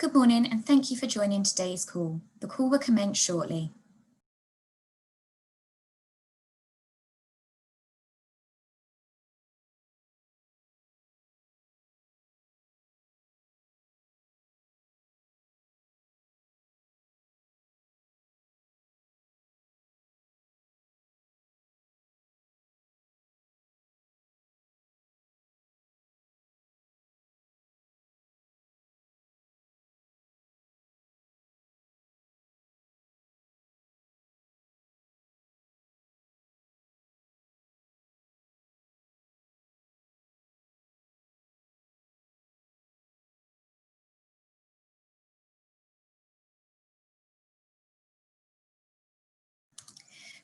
Good morning and thank you for joining today's call. The call will commence shortly.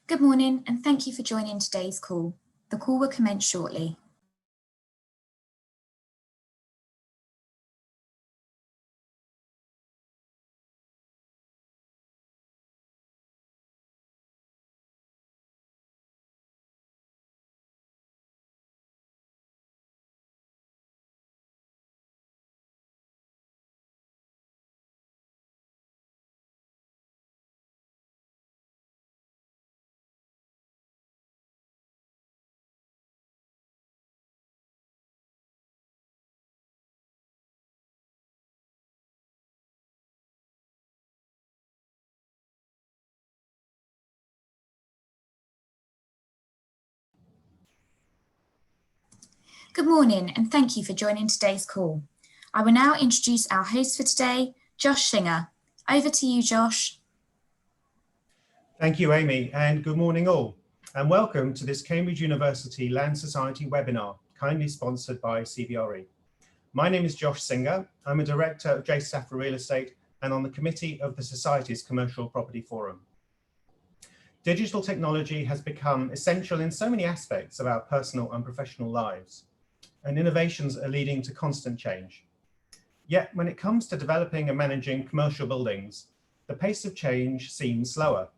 Good morning and thank you for joining today's call. The call will commence shortly. Good morning and thank you for joining today's call. I will now introduce our host for today, Josh Singer. Over to you, Josh. Thank you, Amy, and good morning all, and welcome to this Cambridge University Land Society webinar, kindly sponsored by CBRE. My name is Josh Singer. I'm a director of J. Stafford Real Estate and on the committee of the Society's Commercial Property Forum. Digital technology has become essential in so many aspects of our personal and professional lives, and innovations are leading to constant change. Yet, when it comes to developing and managing commercial buildings, the pace of change seems slower.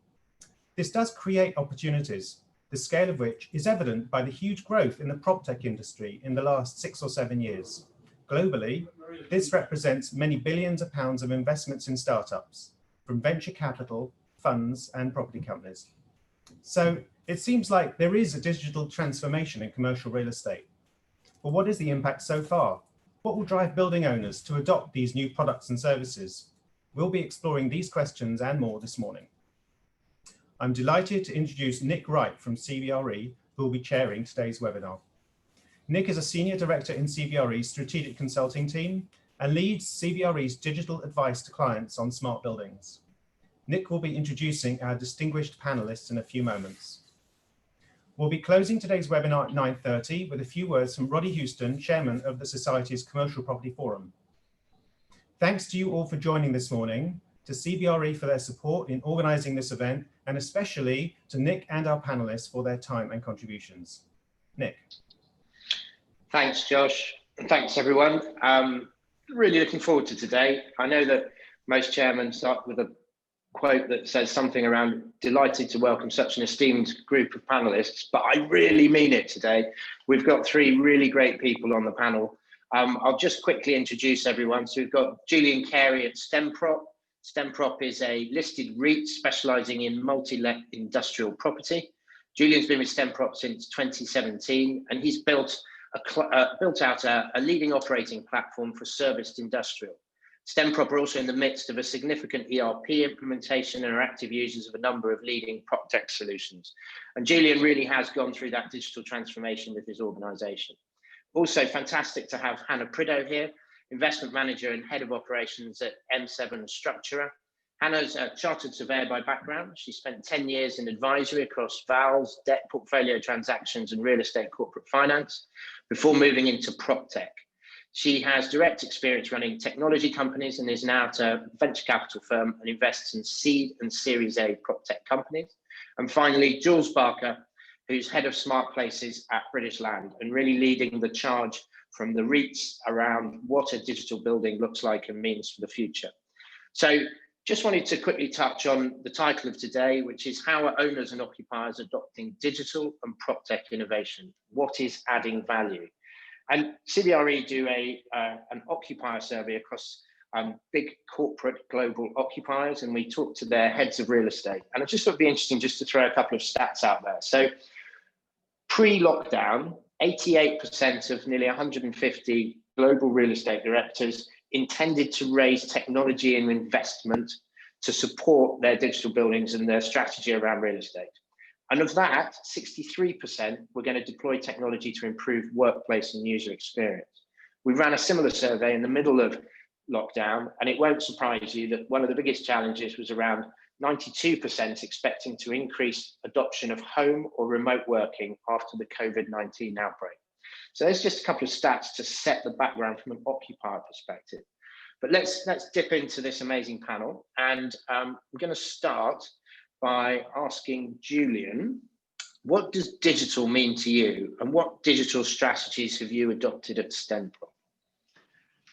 This does create opportunities, the scale of which is evident by the huge growth in the PropTech industry in the last 6 or 7 years. Globally, this represents many billions of pounds of investments in startups, from venture capital, funds, and property companies. So it seems like there is a digital transformation in commercial real estate. But what is the impact so far? What will drive building owners to adopt these new products and services? We'll be exploring these questions and more this morning. I'm delighted to introduce Nick Wright from CBRE, who will be chairing today's webinar. Nick is a senior director in CBRE's strategic consulting team and leads CBRE's digital advice to clients on smart buildings. Nick will be introducing our distinguished panelists in a few moments. We'll be closing today's webinar at 9:30 with a few words from Roddy Houston, chairman of the Society's Commercial Property Forum. Thanks to you all for joining this morning, to CBRE for their support in organising this event, and especially to Nick and our panellists for their time and contributions. Nick. Thanks, Josh. And thanks, everyone. Really looking forward to today. I know that most chairmen start with a quote that says something around delighted to welcome such an esteemed group of panellists, but I really mean it today. We've got 3 really great people on the panel. I'll just quickly introduce everyone. So we've got Julian Carey at STEMProp. STEMProp is a listed REIT specialising in multi-let industrial property. Julian's been with STEMProp since 2017, and he's built out a leading operating platform for serviced industrial. STEMProp are also in the midst of a significant ERP implementation and are active users of a number of leading PropTech solutions. And Julian really has gone through that digital transformation with his organisation. Also fantastic to have Hannah Prideaux here, investment manager and head of operations at M7 Structurer. Hannah's a chartered surveyor by background. She spent 10 years in advisory across VALs, debt portfolio transactions and real estate corporate finance before moving into PropTech. She has direct experience running technology companies and is now at a venture capital firm and invests in seed and Series A PropTech companies. And finally, Jules Barker, who's head of smart places at British Land and really leading the charge from the REITs around what a digital building looks like and means for the future. So just wanted to quickly touch on the title of today, which is How are Owners and Occupiers Adopting Digital and PropTech Innovation? What is adding value? And CBRE do an occupier survey across big corporate global occupiers, and we talked to their heads of real estate. And I just thought it'd be interesting just to throw a couple of stats out there. So pre-lockdown, 88% of nearly 150 global real estate directors intended to raise technology and investment to support their digital buildings and their strategy around real estate. And of that, 63% were going to deploy technology to improve workplace and user experience. We ran a similar survey in the middle of lockdown, and it won't surprise you that one of the biggest challenges was around 92% expecting to increase adoption of home or remote working after the COVID-19 outbreak. So there's just a couple of stats to set the background from an occupier perspective. But let's dip into this amazing panel, and I'm going to start by asking Julian, what does digital mean to you, and what digital strategies have you adopted at Stenprop?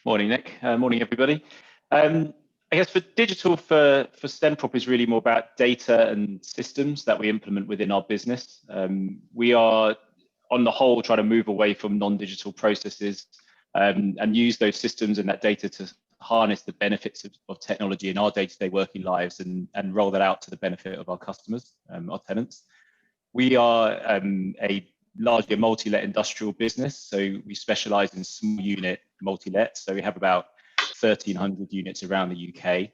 Morning, Nick. Morning, everybody. I guess for digital for Stenprop is really more about data and systems that we implement within our business. We are, on the whole, trying to move away from non-digital processes and use those systems and that data to harness the benefits of technology in our day-to-day working lives and roll that out to the benefit of our customers, our tenants. We are largely a multi-let industrial business, so we specialise in small unit multi-let. So we have about 1,300 units around the UK.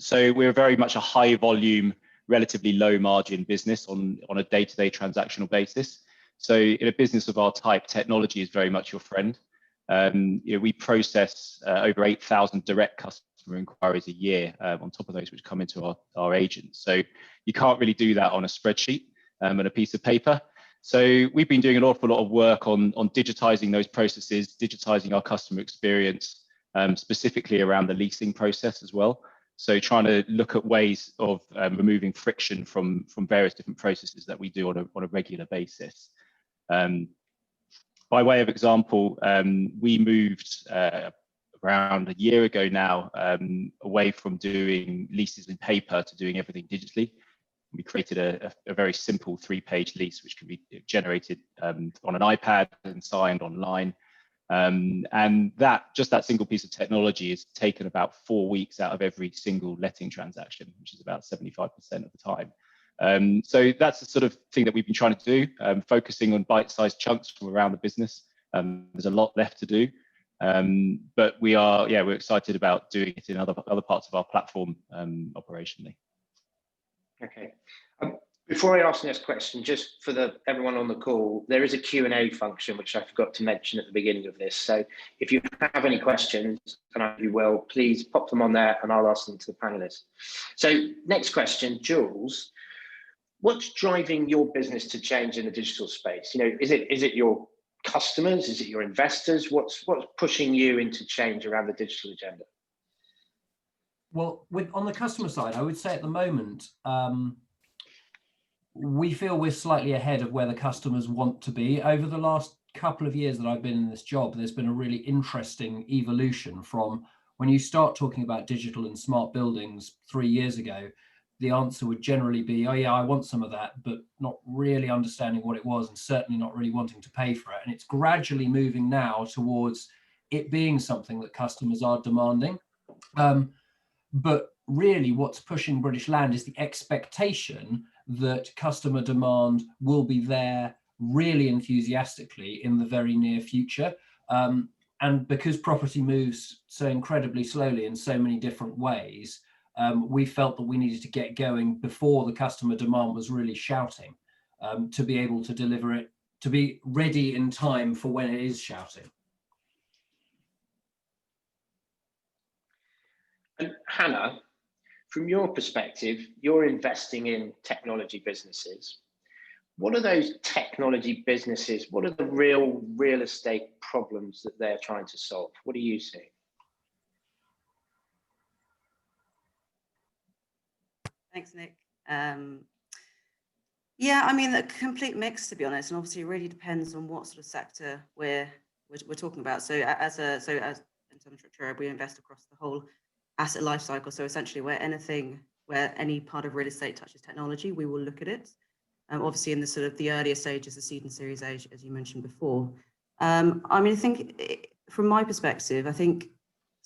So we're very much a high volume, relatively low margin business on a day-to-day transactional basis. So in a business of our type, technology is very much your friend. We process over 8,000 direct customer inquiries a year on top of those which come into our agents. So you can't really do that on a spreadsheet and a piece of paper. So we've been doing an awful lot of work on digitizing those processes, digitizing our customer experience, specifically around the leasing process as well. So trying to look at ways of removing friction from various different processes that we do on a regular basis. By way of example, we moved around a year ago now away from doing leases in paper to doing everything digitally. We created a very simple 3-page lease, which can be generated on an iPad and signed online. And that single piece of technology has taken about 4 weeks out of every single letting transaction, which is about 75% of the time. So that's the sort of thing that we've been trying to do, focusing on bite-sized chunks from around the business. There's a lot left to do, but we're excited about doing it in other parts of our platform operationally. Okay. Before I ask the next question, just for everyone on the call, there is a Q&A function, which I forgot to mention at the beginning of this. So if you have any questions, and I hope you will, please pop them on there and I'll ask them to the panelists. So next question, Jules, what's driving your business to change in the digital space? Is it your customers? Is it your investors? What's pushing you into change around the digital agenda? Well, on the customer side, I would say at the moment, we feel we're slightly ahead of where the customers want to be. Over the last couple of years that I've been in this job, there's been a really interesting evolution from when you start talking about digital and smart buildings 3 years ago, the answer would generally be, oh yeah, I want some of that, but not really understanding what it was and certainly not really wanting to pay for it. And it's gradually moving now towards it being something that customers are demanding. But really what's pushing British Land is the expectation that customer demand will be there really enthusiastically in the very near future. And because property moves so incredibly slowly in so many different ways, we felt that we needed to get going before the customer demand was really shouting, to be able to deliver it, to be ready in time for when it is shouting. And Hannah, from your perspective, you're investing in technology businesses. What are those technology businesses? What are the real estate problems that they're trying to solve? What are you seeing? Thanks, Nick. Yeah, I mean, a complete mix, to be honest, and obviously it really depends on what sort of sector we're talking about. So as Untitled Chapter, we invest across the whole asset life cycle. So essentially where any part of real estate touches technology, we will look at it. Obviously in the sort of the earlier stages, the seed and series age, as you mentioned before. I mean, I think from my perspective, I think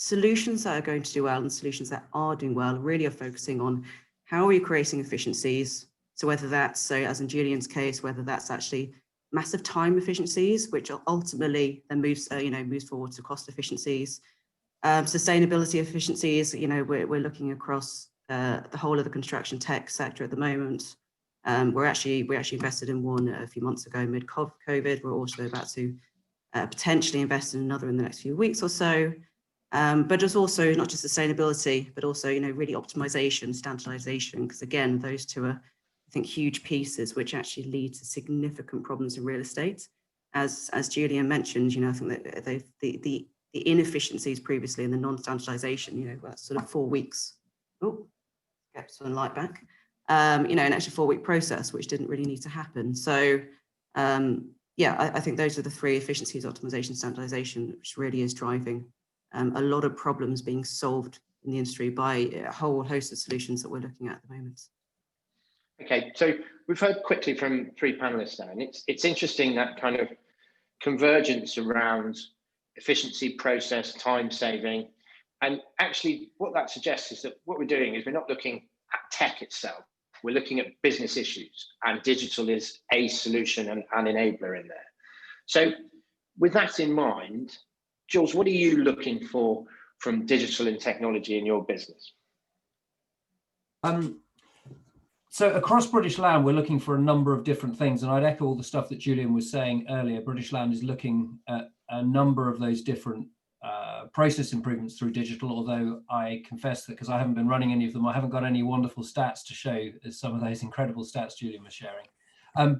solutions that are going to do well and solutions that are doing well really are focusing on how are we creating efficiencies. So whether that's, so as in Julian's case, whether that's actually massive time efficiencies, which ultimately then moves forward to cost efficiencies, sustainability efficiencies. We're looking across the whole of the construction tech sector at the moment. We actually invested in one a few months ago mid COVID. We're also about to potentially invest in another in the next few weeks or so. But it's also not just sustainability, but also really optimization, standardization, because again, those two are, I think, huge pieces which actually lead to significant problems in real estate. As Julian mentioned, I think that the inefficiencies previously and the non-standardization, that's sort of 4 weeks. Oh, get some light back. An extra 4-week process, which didn't really need to happen. So, I think those are the three: efficiencies, optimization, standardization, which really is driving a lot of problems being solved in the industry by a whole host of solutions that we're looking at the moment. Okay, so we've heard quickly from 3 panelists now, and it's interesting that kind of convergence around efficiency, process, time saving. And actually what that suggests is that what we're doing is we're not looking at tech itself, we're looking at business issues, and digital is a solution and an enabler in there. So with that in mind, Jules, what are you looking for from digital and technology in your business? So across British Land, we're looking for a number of different things, and I'd echo all the stuff that Julian was saying earlier. British Land is looking at a number of those different process improvements through digital, although I confess that because I haven't been running any of them, I haven't got any wonderful stats to show as some of those incredible stats Julian was sharing.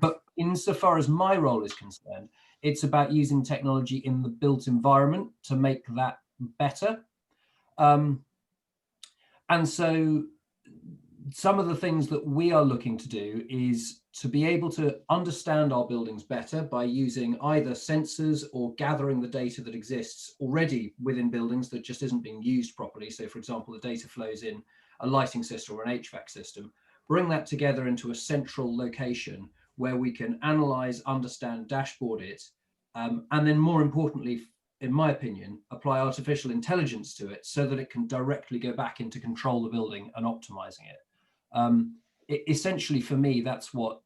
But insofar as my role is concerned, it's about using technology in the built environment to make that better. And so some of the things that we are looking to do is to be able to understand our buildings better by using either sensors or gathering the data that exists already within buildings that just isn't being used properly. So for example, the data flows in a lighting system or an HVAC system, bring that together into a central location where we can analyze, understand, dashboard it, and then more importantly, in my opinion, apply artificial intelligence to it so that it can directly go back into control the building and optimizing it. Essentially, for me, that's what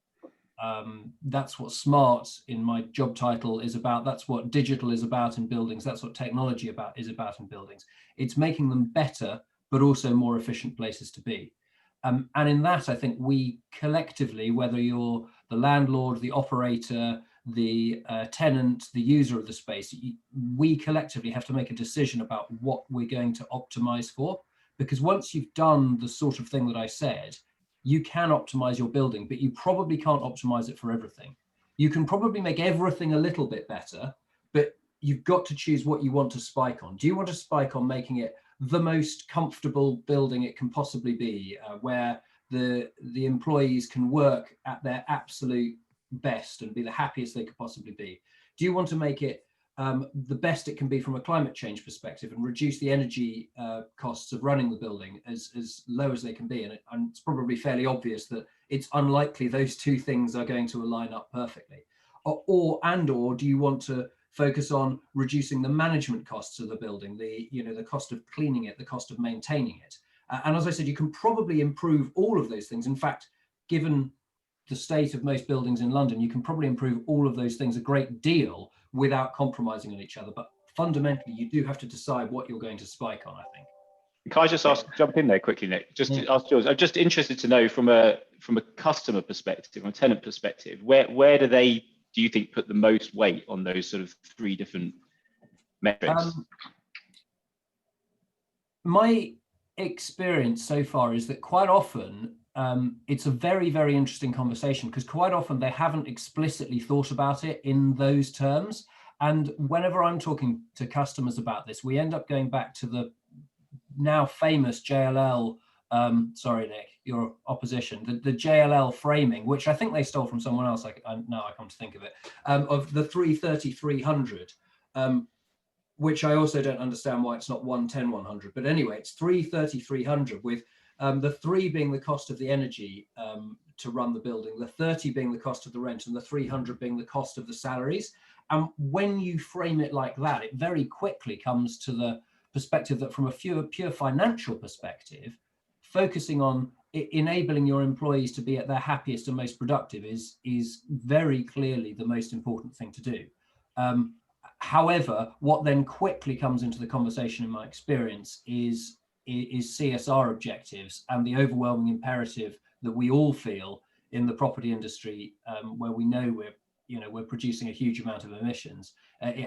smart in my job title is about. That's what digital is about in buildings. That's what technology is about in buildings. It's making them better, but also more efficient places to be. And in that, I think we collectively, whether you're the landlord, the operator, the tenant, the user of the space, we collectively have to make a decision about what we're going to optimize for. Because once you've done the sort of thing that I said, you can optimize your building, but you probably can't optimize it for everything. You can probably make everything a little bit better, but you've got to choose what you want to spike on. Do you want to spike on making it the most comfortable building it can possibly be, where the employees can work at their absolute best and be the happiest they could possibly be? Do you want to make it the best it can be from a climate change perspective and reduce the energy costs of running the building as low as they can be? And it's probably fairly obvious that it's unlikely those two things are going to align up perfectly. Or do you want to focus on reducing the management costs of the building, the cost of cleaning it, the cost of maintaining it? And as I said, you can probably improve all of those things. In fact, given the state of most buildings in London, you can probably improve all of those things a great deal without compromising on each other. But fundamentally, you do have to decide what you're going to spike on, I think. Can I just jump in there quickly, Nick? Just to ask George, I'm just interested to know from a customer perspective, from a tenant perspective, where do you think put the most weight on those sort of 3 different metrics? My experience so far is that quite often it's a very, very interesting conversation, because quite often they haven't explicitly thought about it in those terms. And whenever I'm talking to customers about this, we end up going back to the now famous JLL, sorry, Nick, your opposition, the JLL framing, which I think they stole from someone else, now I come to think of it, of the 330-300, which I also don't understand why it's not 110-100. But anyway, it's 330-300 with the 3 being the cost of the energy to run the building, the 30 being the cost of the rent, and the 300 being the cost of the salaries. And when you frame it like that, it very quickly comes to the perspective that from a pure financial perspective, focusing on enabling your employees to be at their happiest and most productive is very clearly the most important thing to do. However, what then quickly comes into the conversation in my experience is CSR objectives and the overwhelming imperative that we all feel in the property industry, where we know we're producing a huge amount of emissions.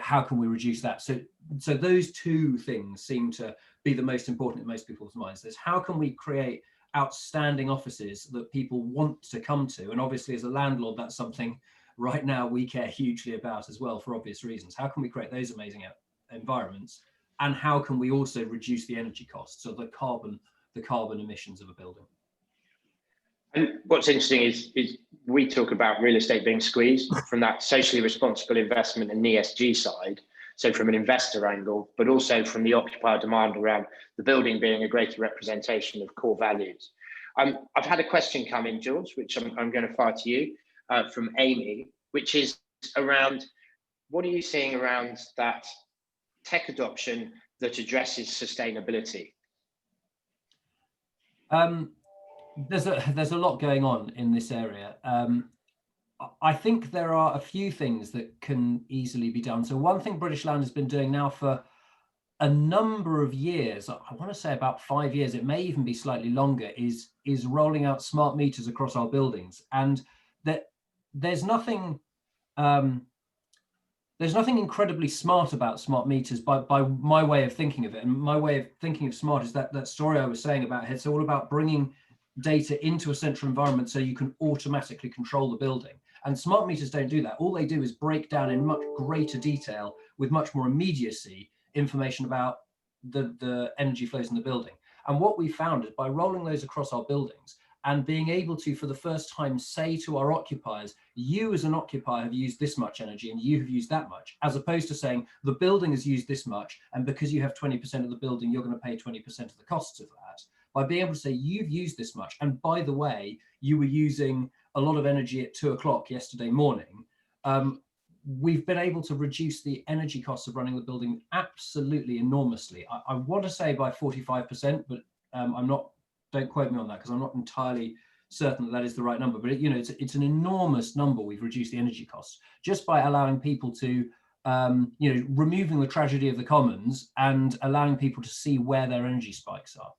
How can we reduce that? So those two things seem to be the most important in most people's minds. There's how can we create outstanding offices that people want to come to, and obviously as a landlord, that's something right now we care hugely about as well for obvious reasons. How can we create those amazing environments, and how can we also reduce the energy costs, so the carbon emissions of a building? And what's interesting is we talk about real estate being squeezed from that socially responsible investment and ESG side, so from an investor angle, but also from the occupier demand around the building being a greater representation of core values. I've had a question come in, George, which I'm going to fire to you from Amy, which is around what are you seeing around that tech adoption that addresses sustainability? There's a lot going on in this area. I think there are a few things that can easily be done. So one thing British Land has been doing now for a number of years, I want to say about 5 years, it may even be slightly longer, is rolling out smart meters across our buildings. And there's nothing incredibly smart about smart meters by my way of thinking of it. And my way of thinking of smart is that story I was saying about it's all about bringing data into a central environment so you can automatically control the building. And smart meters don't do that. All they do is break down in much greater detail with much more immediacy information about the energy flows in the building. And what we found is by rolling those across our buildings and being able to, for the first time, say to our occupiers, you as an occupier have used this much energy and you have used that much, as opposed to saying the building has used this much, and because you have 20% of the building, you're going to pay 20% of the costs of that. By being able to say you've used this much, and by the way, you were using a lot of energy at 2 o'clock yesterday morning, we've been able to reduce the energy costs of running the building absolutely enormously. I want to say by 45%, but don't quote me on that because I'm not entirely certain that is the right number. But it's an enormous number we've reduced the energy costs just by allowing people to, removing the tragedy of the commons and allowing people to see where their energy spikes are.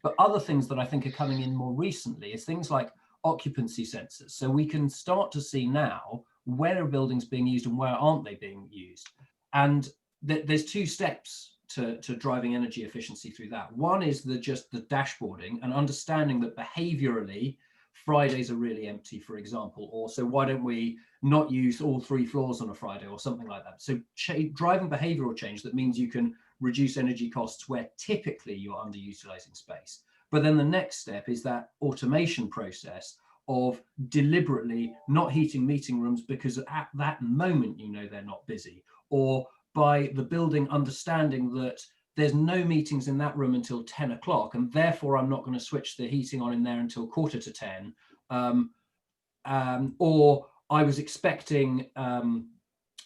But other things that I think are coming in more recently is things like occupancy sensors. So we can start to see now where are buildings being used and where aren't they being used. And there's two steps to driving energy efficiency through that. One is just the dashboarding and understanding that behaviorally, Fridays are really empty, for example, or so why don't we not use all 3 floors on a Friday or something like that. So driving behavioral change that means you can reduce energy costs where typically you're underutilizing space. But then the next step is that automation process of deliberately not heating meeting rooms because at that moment they're not busy, or by the building understanding that there's no meetings in that room until 10 o'clock and therefore I'm not going to switch the heating on in there until 9:45. Or I was expecting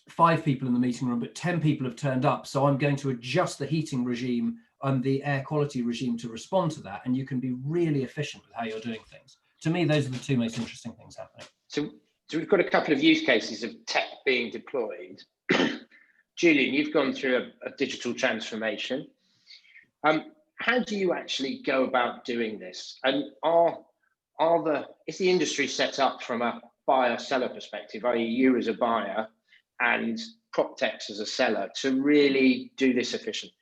5 people in the meeting room, but 10 people have turned up. So I'm going to adjust the heating regime and the air quality regime to respond to that. And you can be really efficient with how you're doing things. To me, those are the two most interesting things happening. So we've got a couple of use cases of tech being deployed. Julian, you've gone through a digital transformation. How do you actually go about doing this? And is the industry set up from a buyer-seller perspective, i.e. you as a buyer and PropTech as a seller, to really do this efficiently?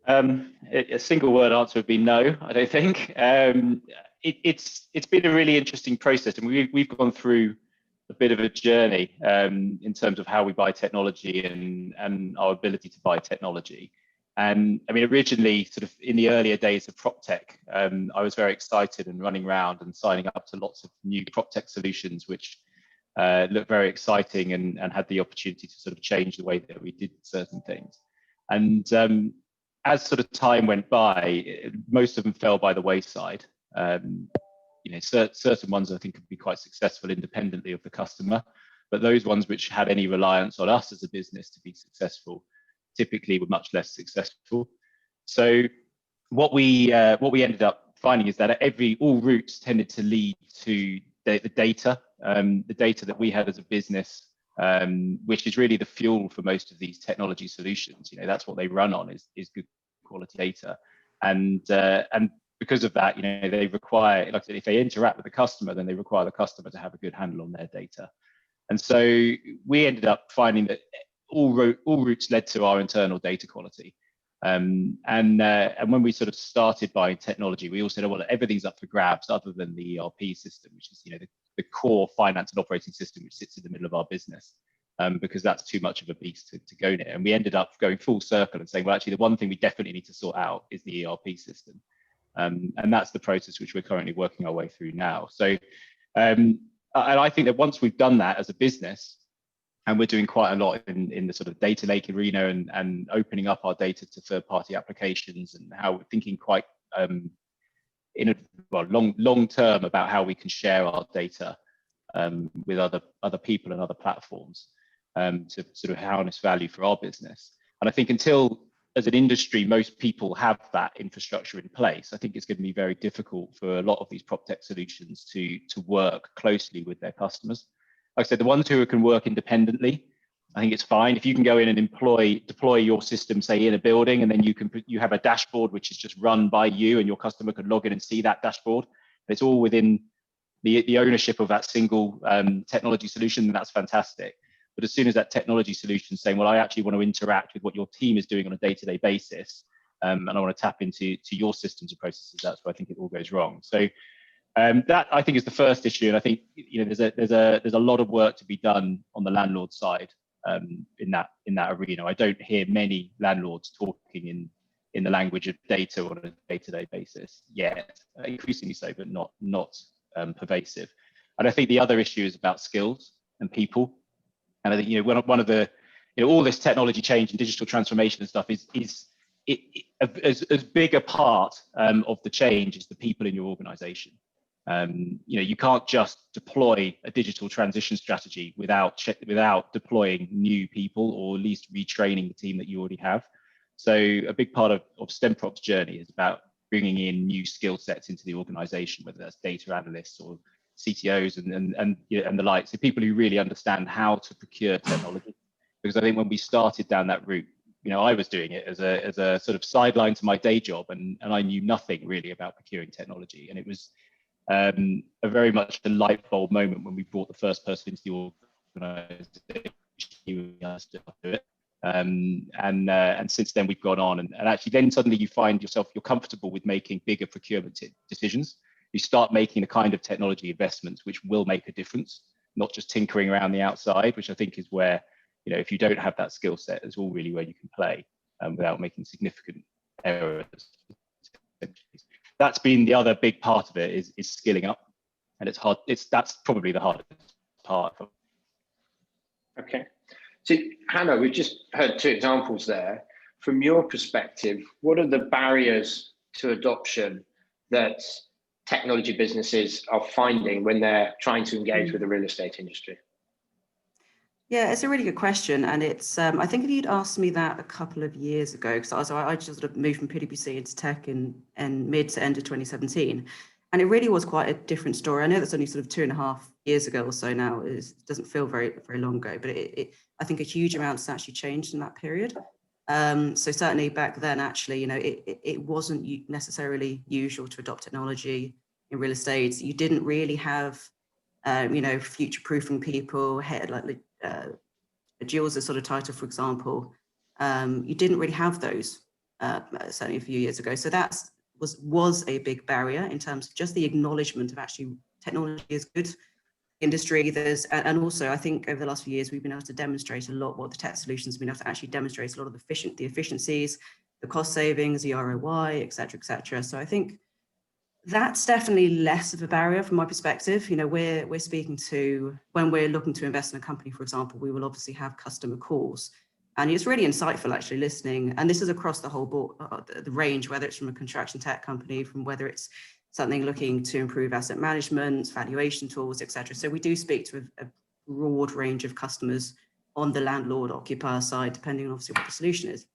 A single word answer would be no, I don't think. It's been a really interesting process, and we've gone through a bit of a journey in terms of how we buy technology and our ability to buy technology. And I mean, originally, sort of in the earlier days of PropTech, I was very excited and running around and signing up to lots of new PropTech solutions, which looked very exciting and had the opportunity to sort of change the way that we did certain things. And as sort of time went by, most of them fell by the wayside. Certain ones I think could be quite successful independently of the customer, but those ones which had any reliance on us as a business to be successful typically were much less successful. So what we ended up finding is that all routes tended to lead to the data that we had as a business, which is really the fuel for most of these technology solutions. You know, that's what they run on is good quality data, and because of that, you know, they require, like I said, if they interact with the customer, then they require the customer to have a good handle on their data. And so we ended up finding that all routes led to our internal data quality. And when we sort of started buying technology, we all said, oh, well, everything's up for grabs other than the ERP system, which is, you know, the core finance and operating system, which sits in the middle of our business, because that's too much of a beast to go near. And we ended up going full circle and saying, well, actually, the one thing we definitely need to sort out is the ERP system. And that's the process which we're currently working our way through now. So, and I think that once we've done that as a business, and we're doing quite a lot in the sort of data lake arena and opening up our data to third-party applications, and how we're thinking quite long term about how we can share our data with other people and other platforms to sort of harness value for our business. And I think until, as an industry, most people have that infrastructure in place, I think it's going to be very difficult for a lot of these PropTech solutions to work closely with their customers. Like I said, the ones who can work independently, I think it's fine. If you can go in and deploy your system, say in a building, and then you have a dashboard which is just run by you, and your customer can log in and see that dashboard. It's all within the ownership of that single technology solution, and that's fantastic. But as soon as that technology solution is saying, well, I actually want to interact with what your team is doing on a day-to-day basis, and I want to tap into your systems and processes, that's where I think it all goes wrong. So that, I think, is the first issue. And I think, you know, there's a lot of work to be done on the landlord side in that arena. I don't hear many landlords talking in the language of data on a day-to-day basis yet, increasingly so, but not pervasive. And I think the other issue is about skills and people. And I think, you know, one of the, you know, all this technology change and digital transformation and stuff is as big a part of the change is the people in your organization. You know, you can't just deploy a digital transition strategy without deploying new people, or at least retraining the team that you already have. So a big part of STEMProp's journey is about bringing in new skill sets into the organization, whether that's data analysts or CTOs and the like. So people who really understand how to procure technology. Because I think when we started down that route, you know, I was doing it as a sort of sideline to my day job, and I knew nothing really about procuring technology. And it was a very much a light bulb moment when we brought the first person into the organization who understood how to do it. And since then we've gone on, and actually then suddenly you find yourself, you're comfortable with making bigger procurement decisions. You start making the kind of technology investments which will make a difference, not just tinkering around the outside, which I think is where, you know, if you don't have that skill set, is all really where you can play without making significant errors. That's been the other big part of it, is skilling up, and it's hard. That's probably the hardest part. Okay, so Hannah, we've just heard two examples there. From your perspective, what are the barriers to adoption that technology businesses are finding when they're trying to engage with the real estate industry? Yeah, it's a really good question. And it's, I think if you'd asked me that a couple of years ago, because I just sort of moved from PwC into tech in mid to end of 2017. And it really was quite a different story. I know that's only sort of 2.5 years ago or so now. It doesn't feel very, very long ago, but I think a huge amount has actually changed in that period. So certainly back then, actually, you know, it wasn't necessarily usual to adopt technology in real estate. You didn't really have, you know, future-proofing people, like Jules' sort of title, for example. You didn't really have those certainly a few years ago. So that was a big barrier in terms of just the acknowledgement of actually technology is good. Industry, and also I think over the last few years we've been able to demonstrate a lot what the tech solutions have been able to actually demonstrate a lot of the efficiencies, the cost savings, the ROI, et cetera. So I think that's definitely less of a barrier from my perspective. You know, we're speaking to, when we're looking to invest in a company, for example, we will obviously have customer calls, and it's really insightful actually listening. And this is across the whole board, the range, whether it's from a construction tech company, from whether it's something looking to improve asset management, valuation tools, et cetera. So we do speak to a broad range of customers on the landlord occupier side, depending on obviously what the solution is.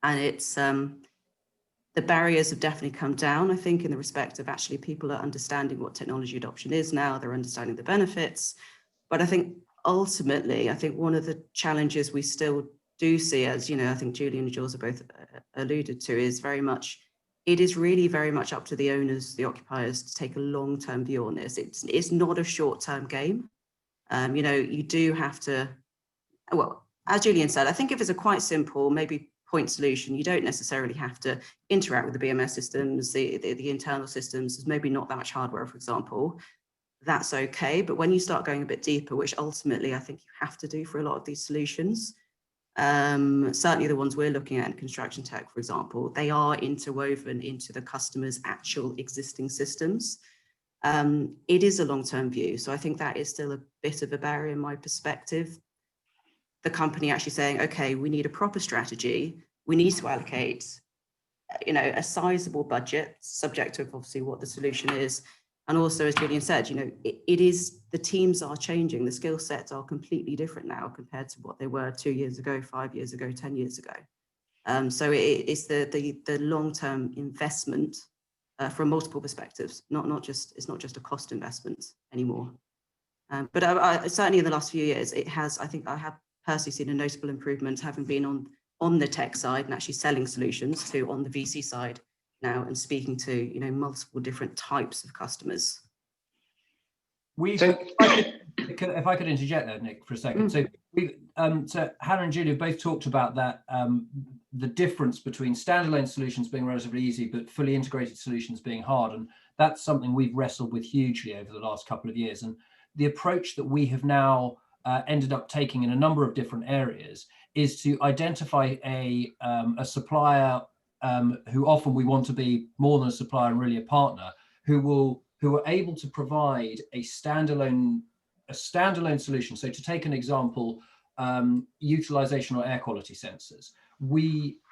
And it's the barriers have definitely come down, I think, in the respect of actually people are understanding what technology adoption is now, they're understanding the benefits. But I think ultimately, I think one of the challenges we still do see, as you know, I think Julian and Jules have both alluded to, is very much, it is really very much up to the owners, the occupiers, to take a long-term view on this. It's not a short-term game. You know, you do have to, well, as Julian said, I think if it's a quite simple, maybe point solution, you don't necessarily have to interact with the BMS systems, the internal systems. There's maybe not that much hardware, for example. That's okay. But when you start going a bit deeper, which ultimately I think you have to do for a lot of these solutions, certainly the ones we're looking at in construction tech, for example, they are interwoven into the customer's actual existing systems. It is a long-term view. So I think that is still a bit of a barrier in my perspective. The company actually saying, okay, we need a proper strategy. We need to allocate, you know, a sizable budget, subject to obviously what the solution is. And also, as Julian said, you know, it is, the teams are changing. The skill sets are completely different now compared to what they were 2 years ago, 5 years ago, 10 years ago. So it's the long-term investment from multiple perspectives, it's not just a cost investment anymore. But I certainly in the last few years, it has, I think I have personally seen a notable improvement, having been on the tech side and actually selling solutions to on the VC side now and speaking to, you know, multiple different types of customers. If I could interject there, Nick, for a second. So Hannah and Julia both talked about that, the difference between standalone solutions being relatively easy, but fully integrated solutions being hard. And that's something we've wrestled with hugely over the last couple of years. And the approach that we have now ended up taking in a number of different areas is to identify a supplier who often we want to be more than a supplier and really a partner, who are able to provide a standalone solution. So to take an example, utilization or air quality sensors.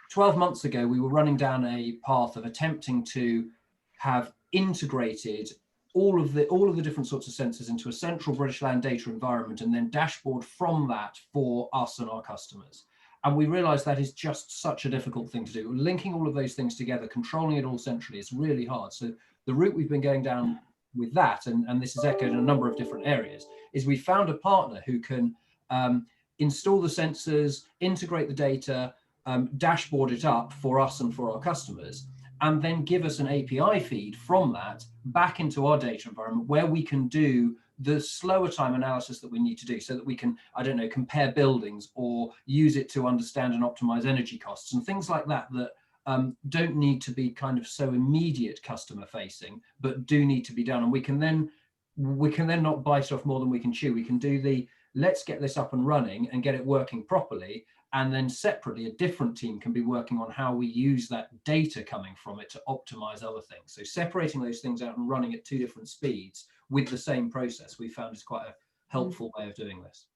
12 months ago, we were running down a path of attempting to have integrated all of the different sorts of sensors into a central British Land data environment and then dashboard from that for us and our customers. And we realized that is just such a difficult thing to do. Linking all of those things together, controlling it all centrally is really hard. So the route we've been going down with that, and this is echoed in a number of different areas, is we found a partner who can install the sensors, integrate the data, dashboard it up for us and for our customers, and then give us an API feed from that back into our data environment where we can do the slower time analysis that we need to do so that we can, I don't know, compare buildings or use it to understand and optimize energy costs and things like that don't need to be kind of so immediate customer facing, but do need to be done. And we can then not bite off more than we can chew. We can do let's get this up and running and get it working properly. And then separately, a different team can be working on how we use that data coming from it to optimize other things. So separating those things out and running at two different speeds with the same process, we found is quite a helpful way of doing this.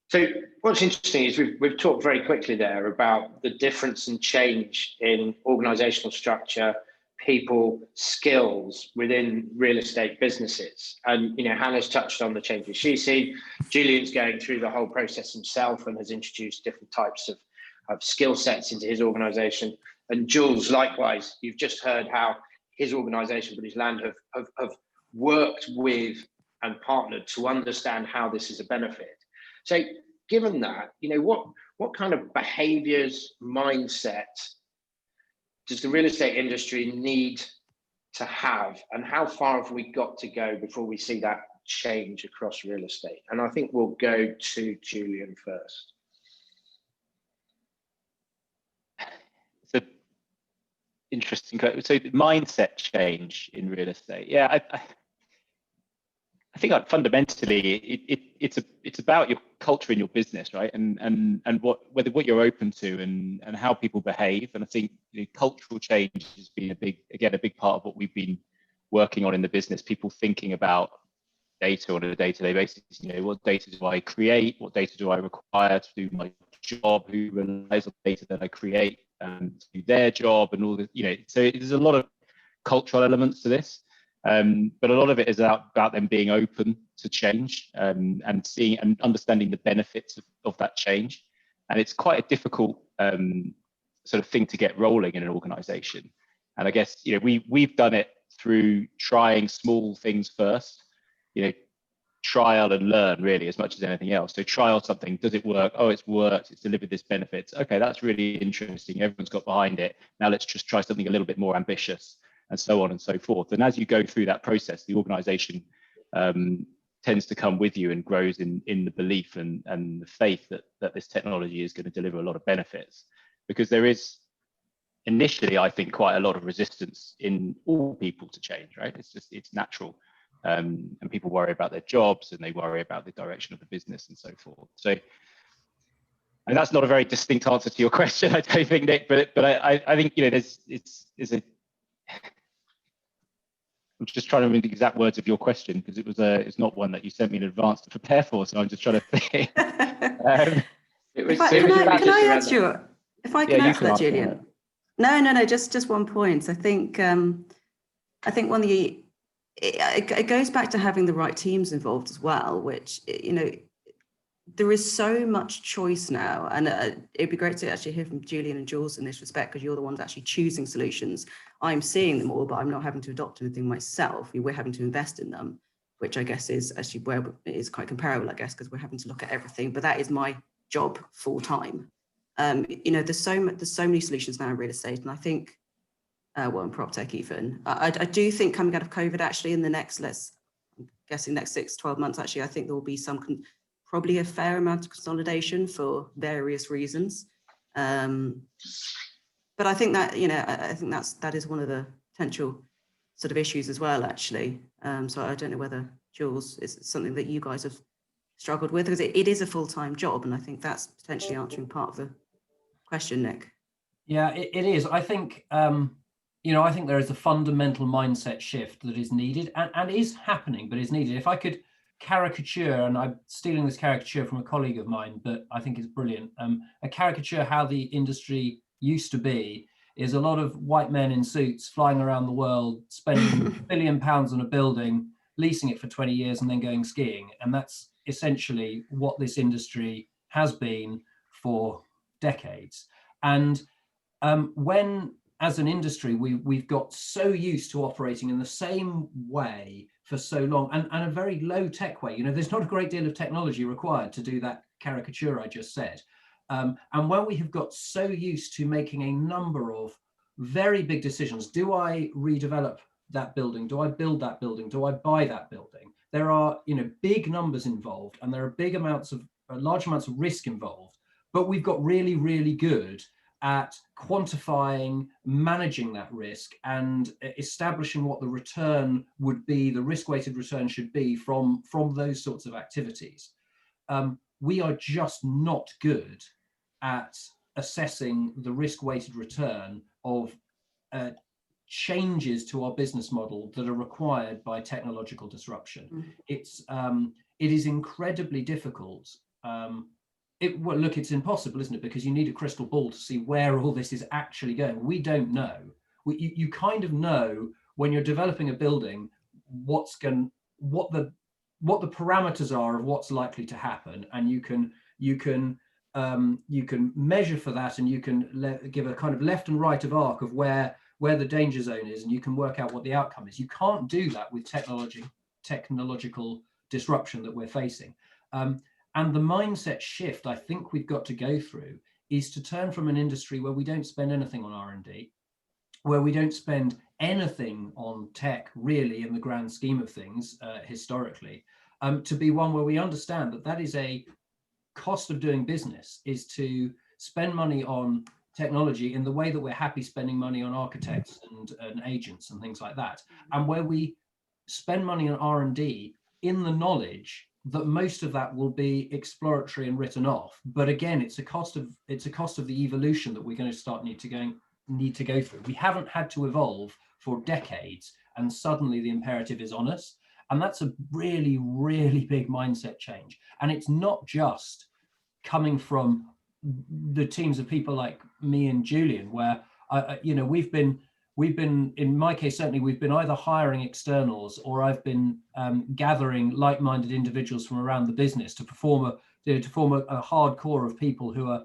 So what's interesting is we've talked very quickly there about the difference and change in organizational structure, people, skills within real estate businesses. And, you know, Hannah's touched on the changes she's seen. Julian's going through the whole process himself and has introduced different types of skill sets into his organization. And Jules, likewise, you've just heard how his organization, British Land, have worked with and partnered to understand how this is a benefit. So given that, you know, what kind of behaviors, mindset does the real estate industry need to have, and how far have we got to go before we see that change across real estate? And I think we'll go to Julian first. It's an interesting question. So the mindset change in real estate. Yeah, I think fundamentally it's about your culture in your business, right? And what you're open to and how people behave. And I think cultural change has been a big part of what we've been working on in the business. People thinking about data on a day-to-day basis. You know, what data do I create? What data do I require to do my job? Who relies on data that I create to do their job? And all the, you know, so there's a lot of cultural elements to this. But a lot of it is about them being open to change, and seeing and understanding the benefits of that change. And it's quite a difficult sort of thing to get rolling in an organization. And I guess, we've done it through trying small things first, trial and learn really as much as anything else. So trial something, does it work? Oh, it's worked, it's delivered this benefits. Okay, that's really interesting. Everyone's got behind it. Now let's just try something a little bit more ambitious, and so on and so forth. And as you go through that process, the organization tends to come with you and grows in the belief and the faith that this technology is going to deliver a lot of benefits. Because there is initially, I think, quite a lot of resistance in all people to change, right? It's natural. And people worry about their jobs, and they worry about the direction of the business and so forth. So, and that's not a very distinct answer to your question, I don't think, Nick, but I think, it's a, I'm just trying to remember the exact words of your question, because it's not one that you sent me in advance to prepare for, so I'm just trying to think. Can I answer that, Julian? No, just one point. I think one of the, it goes back to having the right teams involved as well, which, there is so much choice now, and it'd be great to actually hear from Julian and Jules in this respect, because you're the ones actually choosing solutions. I'm seeing them all, but I'm not having to adopt anything myself. We're having to invest in them, which I guess is actually where it is quite comparable, I guess, because we're having to look at everything. But that is my job full time. There's so many solutions now in real estate, and I think, in PropTech even, I do think coming out of COVID, actually, in the next, I'm guessing next 6-12 months, actually, I think there will be probably a fair amount of consolidation for various reasons. But I think that, that is one of the potential sort of issues as well, actually. So I don't know whether, Jules, is something that you guys have struggled with, because it is a full-time job, and I think that's potentially answering part of the question, Nick. Yeah, it is. I think, I think there is a fundamental mindset shift that is needed and is happening, but is needed. If I could caricature, and I'm stealing this caricature from a colleague of mine, but I think it's brilliant. A caricature how the industry used to be is a lot of white men in suits flying around the world, spending £1 billion on a building, leasing it for 20 years and then going skiing. And that's essentially what this industry has been for decades. And when, as an industry, we've got so used to operating in the same way for so long, and a very low tech way. There's not a great deal of technology required to do that caricature I just said. And when we have got so used to making a number of very big decisions, do I redevelop that building? Do I build that building? Do I buy that building? There are, big numbers involved, and there are large amounts of risk involved, but we've got really, really good at quantifying, managing that risk, and establishing what the return would be, the risk-weighted return should be from those sorts of activities. We are just not good at assessing the risk-weighted return of changes to our business model that are required by technological disruption. Mm-hmm. It is incredibly difficult. It's impossible, isn't it? Because you need a crystal ball to see where all this is actually going. We don't know. You kind of know when you're developing a building what the parameters are of what's likely to happen, and you can measure for that, and you can give a kind of left and right of arc of where the danger zone is, and you can work out what the outcome is. You can't do that with technological disruption that we're facing. And the mindset shift I think we've got to go through is to turn from an industry where we don't spend anything on R&D, where we don't spend anything on tech really in the grand scheme of things historically, to be one where we understand that is a cost of doing business, is to spend money on technology in the way that we're happy spending money on architects and agents and things like that, and where we spend money on R&D in the knowledge that most of that will be exploratory and written off. But again, it's a cost of the evolution that we're going to need to go through. We haven't had to evolve for decades, and suddenly the imperative is on us. And that's a really, really big mindset change. And it's not just coming from the teams of people like me and Julian, where we've been we've been, in my case, certainly we've been either hiring externals or I've been gathering like-minded individuals from around the business to form a hard core of people who are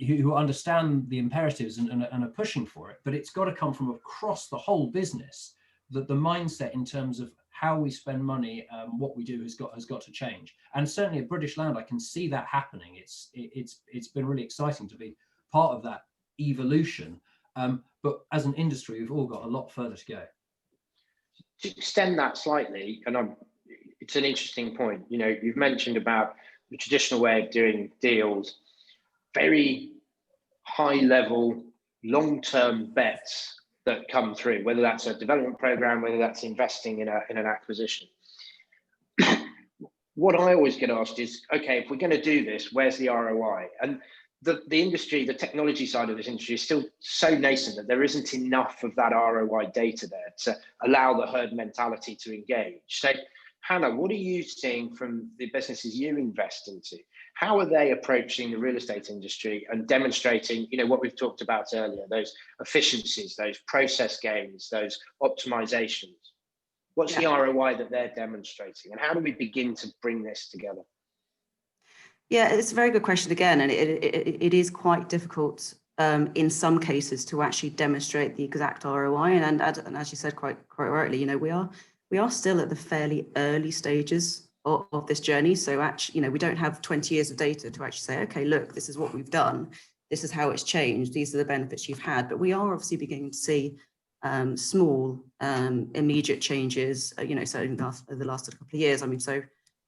who understand the imperatives and are pushing for it. But it's got to come from across the whole business, that the mindset in terms of how we spend money, what we do has got to change. And certainly at British Land, I can see that happening. It's been really exciting to be part of that evolution. But as an industry, we've all got a lot further to go. To extend that slightly, and it's an interesting point. You know, you've mentioned about the traditional way of doing deals, very high level, long-term bets that come through, whether that's a development program, whether that's investing in an acquisition. What I always get asked is, okay, if we're going to do this, where's the ROI? And the industry, the technology side of this industry is still so nascent that there isn't enough of that ROI data there to allow the herd mentality to engage. So, Hannah, what are you seeing from the businesses you invest into? How are they approaching the real estate industry and demonstrating, you know, what we've talked about earlier, those efficiencies, those process gains, those optimizations? What's the ROI that they're demonstrating, and how do we begin to bring this together? Yeah, it's a very good question again, and it is quite difficult in some cases to actually demonstrate the exact ROI. And as you said quite rightly, you know, we are still at the fairly early stages of this journey. So actually, you know, we don't have 20 years of data to actually say, okay, look, this is what we've done. This is how it's changed. These are the benefits you've had. But we are obviously beginning to see small, immediate changes, you know, so in the last couple of years. I mean, so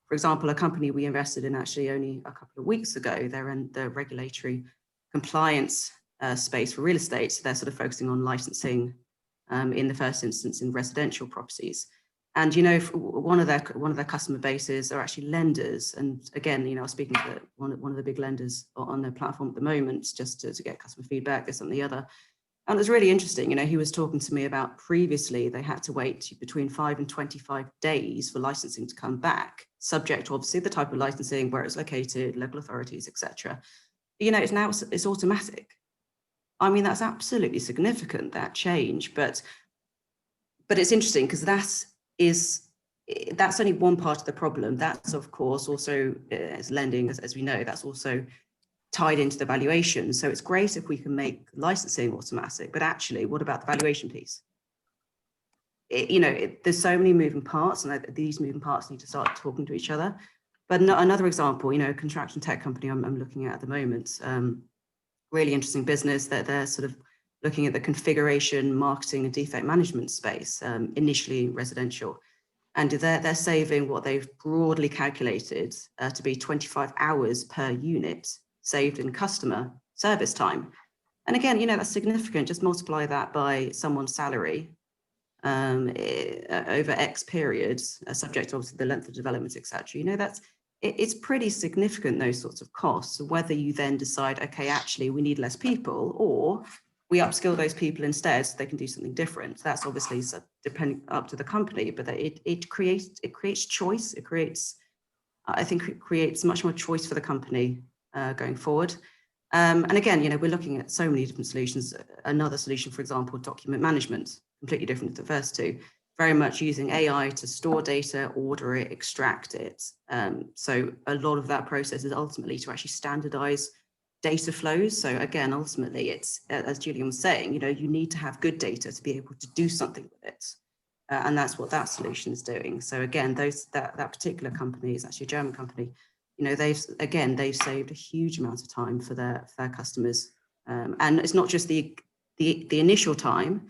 for example, a company we invested in actually only a couple of weeks ago, they're in the regulatory compliance space for real estate. So they're sort of focusing on licensing in the first instance in residential properties. And, you know, one of their customer bases are actually lenders. And again, you know, I was speaking to one of the big lenders on their platform at the moment, just to get customer feedback, this and the other. And it was really interesting. You know, he was talking to me about previously they had to wait between 5 and 25 days for licensing to come back, subject to obviously the type of licensing, where it's located, local authorities, etc. You know, it's automatic. I mean, that's absolutely significant, that change. But it's interesting because that's only one part of the problem. That's of course also as lending, as we know, that's also tied into the valuation. So it's great if we can make licensing automatic, but actually, what about the valuation piece? There's so many moving parts, and these moving parts need to start talking to each other. But another example, you know, a construction tech company I'm looking at the moment, really interesting business that they're sort of looking at the configuration, marketing, and defect management space, initially residential. And they're saving what they've broadly calculated to be 25 hours per unit saved in customer service time. And again, you know, that's significant. Just multiply that by someone's salary over X periods, subject to obviously the length of development, etc. You know, it's pretty significant, those sorts of costs. Whether you then decide, okay, actually we need less people, or we upskill those people instead so they can do something different. That's obviously depending up to the company, but it creates choice. I think it creates much more choice for the company going forward. And again, you know, we're looking at so many different solutions. Another solution, for example, document management, completely different to the first two, very much using AI to store data, order it, extract it. So a lot of that process is ultimately to actually standardize data flows. So again, ultimately, it's, as Julian was saying, you know, you need to have good data to be able to do something with it. And that's what that solution is doing. So again, that particular company is actually a German company. You know, they've saved a huge amount of time for their customers. And it's not just the initial time,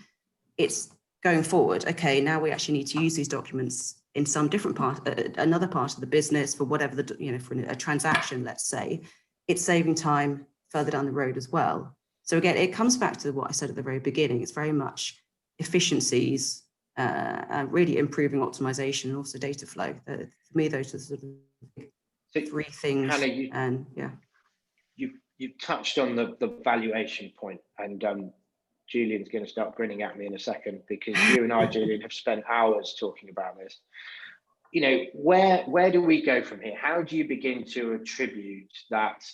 it's going forward. Okay, now we actually need to use these documents in some different part, another part of the business for whatever for a transaction, let's say. It's saving time further down the road as well. So again, it comes back to what I said at the very beginning. It's very much efficiencies, really improving optimization and also data flow. For me, those are sort of three things. Hannah, you touched on the valuation point, and Julian's going to start grinning at me in a second, because you and I, Julian, have spent hours talking about this. You know, where do we go from here? How do you begin to attribute that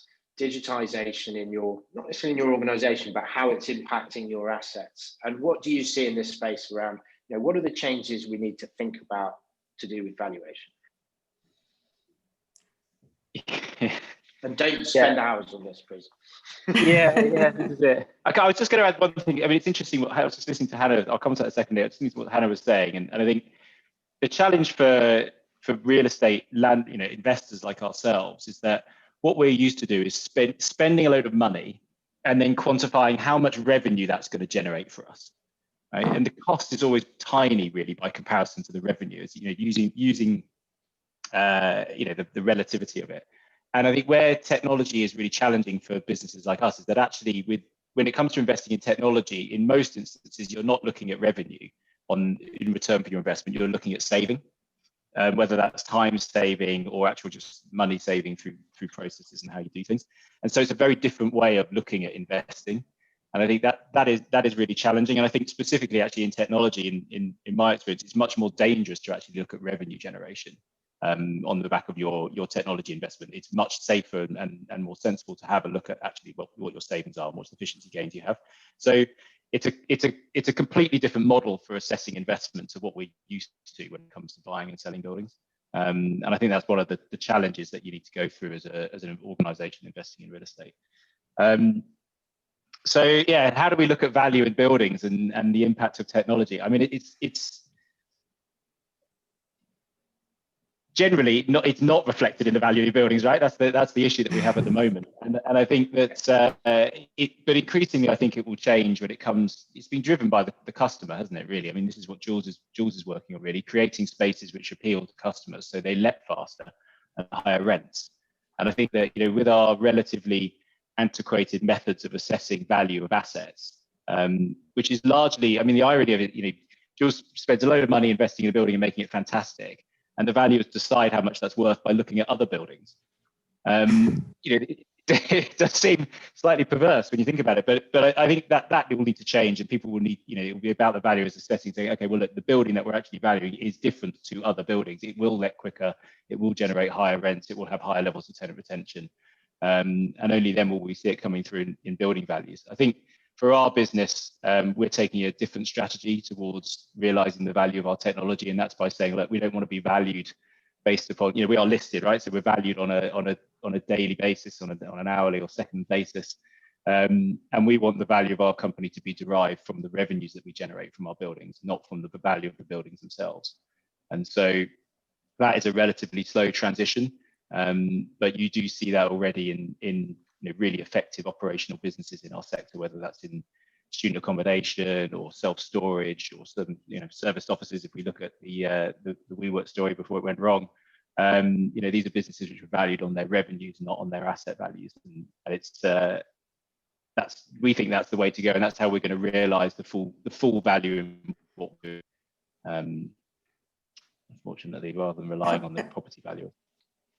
digitization in your, not necessarily in your organization, but how it's impacting your assets? And what do you see in this space around, what are the changes we need to think about to do with valuation? And don't spend hours on this, please. Yeah, this is it. Okay, I was just going to add one thing. I mean, it's interesting. I was just listening to Hannah. I'll comment on that in a second. I was listening to what Hannah was saying, and I think the challenge for real estate land, investors like ourselves, is that what we're used to do is spending a load of money and then quantifying how much revenue that's going to generate for us, right? And the cost is always tiny, really, by comparison to the revenue. It's, using the relativity of it. And I think where technology is really challenging for businesses like us is that actually, when it comes to investing in technology, in most instances, you're not looking at revenue in return for your investment. You're looking at saving, whether that's time saving or actual just money saving through processes and how you do things. And so it's a very different way of looking at investing. And I think that is really challenging. And I think specifically actually in technology, in my experience, it's much more dangerous to actually look at revenue generation on the back of your technology investment. It's much safer and more sensible to have a look at actually what your savings are and what efficiency gains you have. So it's a completely different model for assessing investment to what we're used to when it comes to buying and selling buildings. And I think that's one of the challenges that you need to go through as an organization investing in real estate. So yeah, how do we look at value in buildings and the impact of technology? I mean, it's generally it's not reflected in the value of buildings, right? That's the issue that we have at the moment, and I think that but increasingly I think it will change when it comes. It's been driven by the customer, hasn't it? Really, I mean, this is what Jules is working on, really creating spaces which appeal to customers, so they let faster and higher rents. And I think that with our relatively antiquated methods of assessing value of assets, which is largely, I mean, the irony of it, Jules spends a load of money investing in a building and making it fantastic. And the valuers decide how much that's worth by looking at other buildings. It does seem slightly perverse when you think about it, but I think that will need to change, and people will need, it will be about the valuers assessing, saying, okay, well, look, the building that we're actually valuing is different to other buildings. It will let quicker, it will generate higher rents, it will have higher levels of tenant retention, and only then will we see it coming through in building values. I think for our business, we're taking a different strategy towards realizing the value of our technology, and that's by saying, look, we don't want to be valued based upon, we are listed, right? So we're valued on a daily basis, on an hourly or second basis, and we want the value of our company to be derived from the revenues that we generate from our buildings, not from the value of the buildings themselves. And so that is a relatively slow transition, but you do see that already in really effective operational businesses in our sector, whether that's in student accommodation or self-storage or some serviced offices. If we look at the WeWork story before it went wrong, these are businesses which are valued on their revenues, not on their asset values, and it's we think that's the way to go, and that's how we're going to realize the full value in what we do, unfortunately, rather than relying on the property value.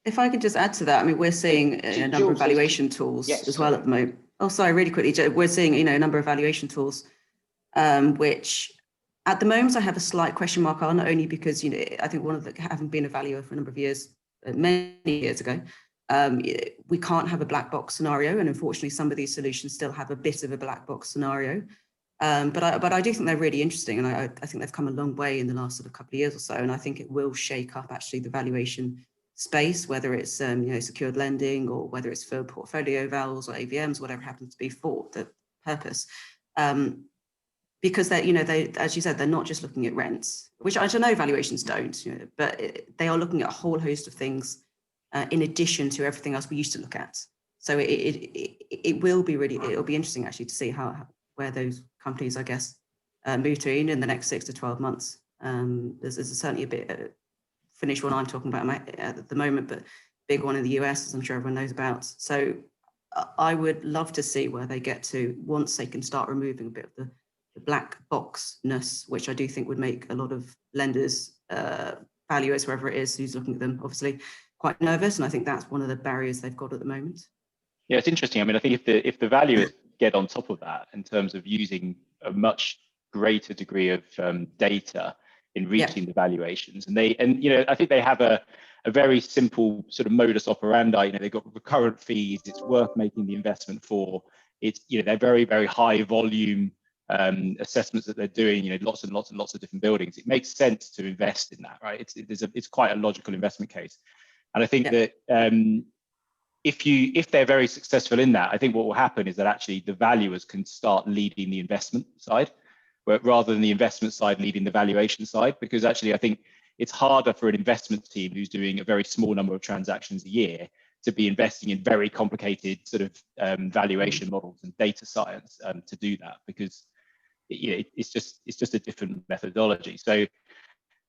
If I could just add to that, I mean, we're seeing a number of valuation tools as well at the moment. Oh, sorry, really quickly. We're seeing, a number of valuation tools, which at the moment I have a slight question mark on, not only because, I think having been a valuer for a number of years, many years ago, we can't have a black box scenario. And unfortunately, some of these solutions still have a bit of a black box scenario. But I do think they're really interesting. And I think they've come a long way in the last sort of couple of years or so. And I think it will shake up actually the valuation space, whether it's secured lending or whether it's for portfolio vals or AVMs, whatever happens to be for the purpose, because they, as you said, they're not just looking at rents, which I don't know valuations don't, but they are looking at a whole host of things in addition to everything else we used to look at. So it will be it'll be interesting actually to see where those companies, I guess, move to in the next 6 to 12 months. There's certainly a bit. Finish what I'm talking about at the moment, but big one in the US, as I'm sure everyone knows about. So I would love to see where they get to once they can start removing a bit of the black boxness, which I do think would make a lot of lenders, valuers, whoever it is who's looking at them, obviously quite nervous. And I think that's one of the barriers they've got at the moment. Yeah, it's interesting. I mean, I think if the valuers get on top of that in terms of using a much greater degree of data, in reaching the valuations. And I think they have a very simple sort of modus operandi. They've got recurrent fees. It's worth making the investment for. It's, they're very, very high volume assessments that they're doing, lots and lots and lots of different buildings. It makes sense to invest in that, right? It's quite a logical investment case. And I think that if they're very successful in that, I think what will happen is that actually the valuers can start leading the investment side, rather than the investment side leading the valuation side, because actually I think it's harder for an investment team who's doing a very small number of transactions a year to be investing in very complicated sort of valuation models and data science to do that, because it's just a different methodology. So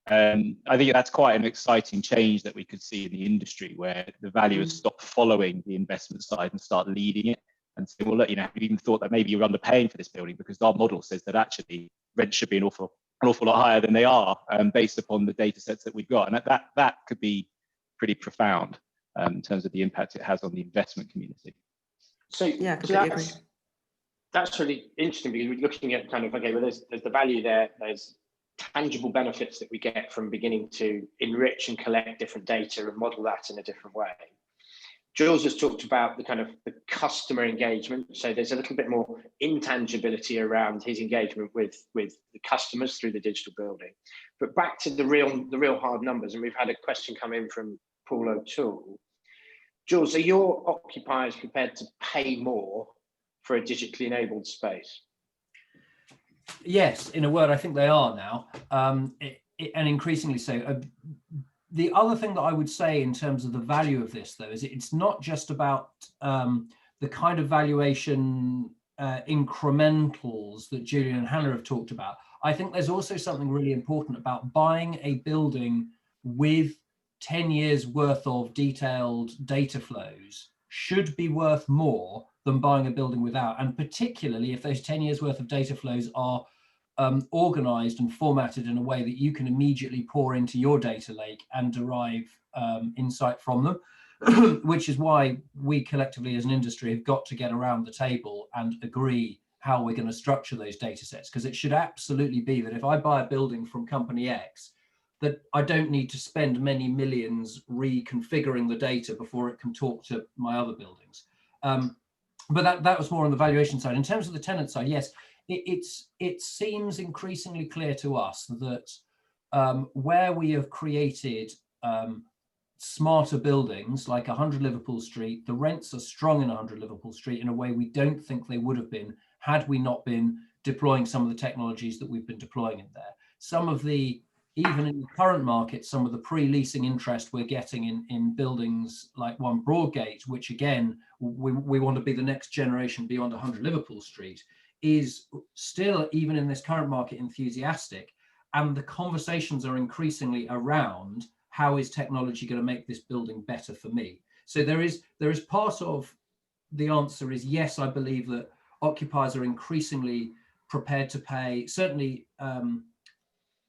I think that's quite an exciting change that we could see in the industry, where the valuers stop following the investment side and start leading it and say, well, look, we've even thought that maybe you're underpaying for this building because our model says that actually rent should be an awful lot higher than they are, based upon the data sets that we've got. And that could be pretty profound in terms of the impact it has on the investment community. So that's really interesting, because we're looking at kind of, okay, well, there's the value there, there's tangible benefits that we get from beginning to enrich and collect different data and model that in a different way. Jules has talked about the kind of the customer engagement. So there's a little bit more intangibility around his engagement with the customers through the digital building. But back to the real hard numbers, and we've had a question come in from Paul O'Toole. Jules, are your occupiers prepared to pay more for a digitally enabled space? Yes, in a word, I think they are now, and increasingly so. The other thing that I would say in terms of the value of this, though, is it's not just about the kind of valuation incrementals that Julian and Hannah have talked about. I think there's also something really important about buying a building with 10 years worth of detailed data flows should be worth more than buying a building without, and particularly if those 10 years worth of data flows are organized and formatted in a way that you can immediately pour into your data lake and derive insight from them, which is why we collectively as an industry have got to get around the table and agree how we're going to structure those data sets, because it should absolutely be that if I buy a building from company X, that I don't need to spend many millions reconfiguring the data before it can talk to my other buildings. But that was more on the valuation side. In terms of the tenant side, yes, it seems increasingly clear to us that where we have created smarter buildings like 100 Liverpool Street, the rents are strong in 100 Liverpool Street in a way we don't think they would have been had we not been deploying some of the technologies that we've been deploying in there. Some of the, even in the current market, some of the pre-leasing interest we're getting in buildings like One Broadgate, which again, we want to be the next generation beyond 100 Liverpool Street, is still, even in this current market, enthusiastic. And the conversations are increasingly around how is technology going to make this building better for me? So there is part of the answer is yes, I believe that occupiers are increasingly prepared to pay, certainly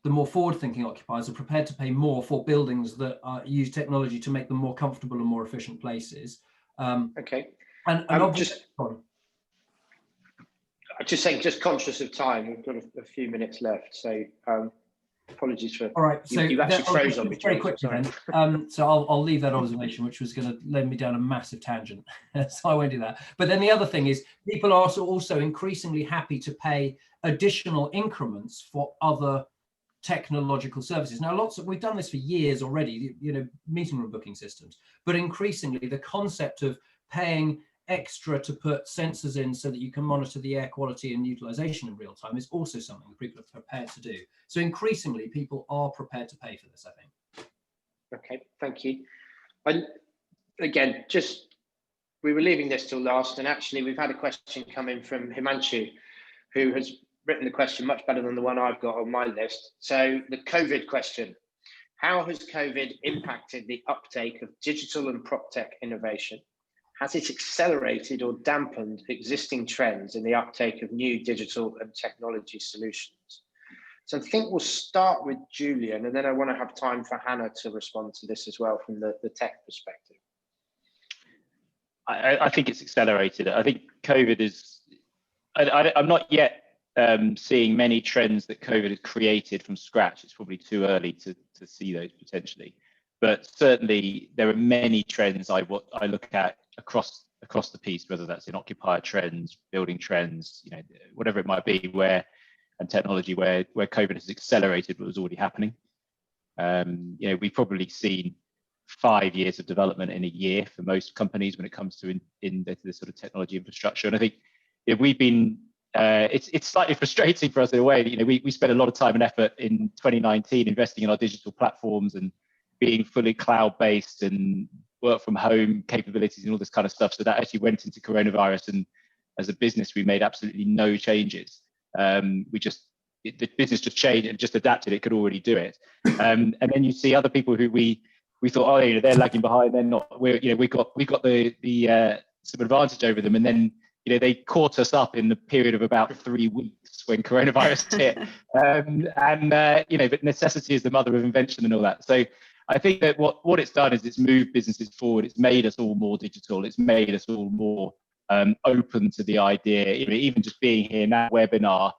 the more forward-thinking occupiers are prepared to pay more for buildings that use technology to make them more comfortable and more efficient places. Okay. And just saying, just conscious of time, we've got a few minutes left, so apologies for. All right, so you actually froze on me very quickly then. So I'll leave that observation, which was going to lead me down a massive tangent, so I won't do that. But then the other thing is, people are also increasingly happy to pay additional increments for other technological services. Now, we've done this for years already, meeting room booking systems, but increasingly the concept of paying extra to put sensors in so that you can monitor the air quality and utilization in real time is also something that people are prepared to do. So increasingly people are prepared to pay for this, I think. Okay, thank you. And again, we were leaving this till last, and actually we've had a question come in from Himanshu, who has written the question much better than the one I've got on my list. So the COVID question: how has COVID impacted the uptake of digital and proptech innovation? Has it accelerated or dampened existing trends in the uptake of new digital and technology solutions? So I think we'll start with Julian, and then I want to have time for Hannah to respond to this as well from the tech perspective. I think it's accelerated. I think COVID is, I'm not yet seeing many trends that COVID has created from scratch. It's probably too early to see those potentially, but certainly there are many trends I look at across the piece, whether that's in occupier trends, building trends, whatever it might be, and technology where COVID has accelerated what was already happening. We've probably seen 5 years of development in a year for most companies when it comes to in the sort of technology infrastructure. And I think we've been, it's slightly frustrating for us in a way. We spent a lot of time and effort in 2019 investing in our digital platforms and being fully cloud-based and work from home capabilities and all this kind of stuff. So that actually went into coronavirus, and as a business, we made absolutely no changes. The business just changed and just adapted. It could already do it. And then you see other people who we thought, they're lagging behind. They're not. We got the some advantage over them, and then they caught us up in the period of about 3 weeks when coronavirus hit. But necessity is the mother of invention and all that. So I think that what it's done is it's moved businesses forward. It's made us all more digital. It's made us all more open to the idea. Even just being here now, webinar.